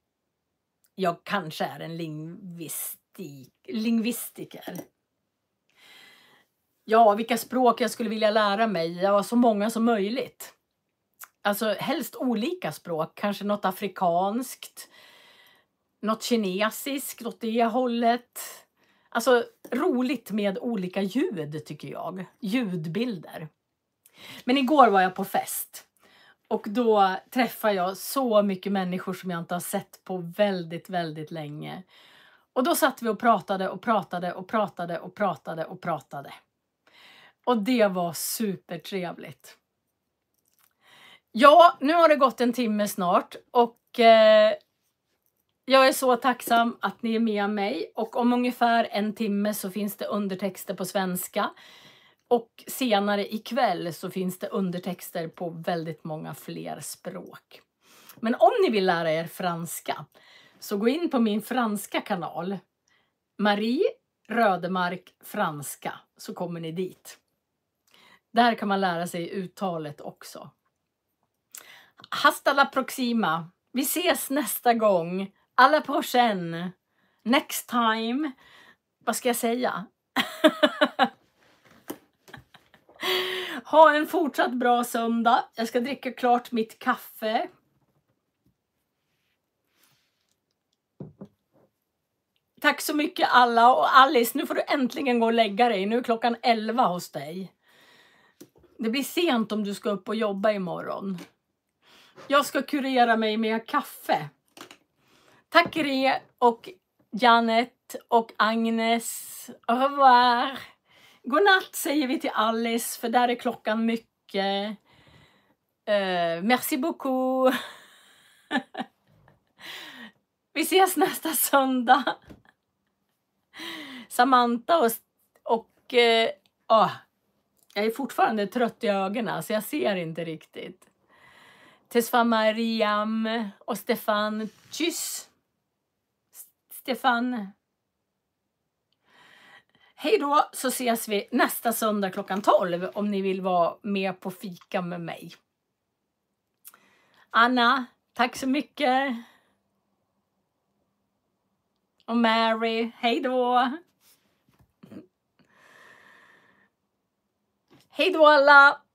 Jag kanske är en lingvistiker. Ja, vilka språk jag skulle vilja lära mig? Ja, så många som möjligt. Alltså helst olika språk. Kanske något afrikanskt. Något kinesiskt åt det hållet. Alltså roligt med olika ljud tycker jag. Ljudbilder. Men igår var jag på fest. Och då träffade jag så mycket människor som jag inte har sett på väldigt, väldigt länge. Och då satt vi och pratade och pratade och pratade och pratade och pratade. Och det var supertrevligt. Ja, nu har det gått en timme snart. Och Jag är så tacksam att ni är med mig, och om ungefär en timme så finns det undertexter på svenska. Och senare ikväll så finns det undertexter på väldigt många fler språk. Men om ni vill lära er franska så gå in på min franska kanal. Marie Rödemark franska, så kommer ni dit. Där kan man lära sig uttalet också. Hasta la proxima. Vi ses nästa gång. À la prochaine. Next time. Vad ska jag säga? Ha en fortsatt bra söndag. Jag ska dricka klart mitt kaffe. Tack så mycket alla, och Alice, nu får du äntligen gå och lägga dig. Nu är klockan 11 hos dig. Det blir sent om du ska upp och jobba imorgon. Jag ska kurera mig med kaffe. Tack er och Janet och Agnes. Au revoir. Godnatt säger vi till Alice, för där är klockan mycket. Merci beaucoup. Vi ses nästa söndag. Samantha jag är fortfarande trött i ögonen så jag ser inte riktigt. Tesfa Mariam och Stefan. Tschüss. Stefan. Hej då, så ses vi nästa söndag klockan 12 om ni vill vara med på fika med mig. Anna, tack så mycket. Och Mary, hej då. Hej då alla.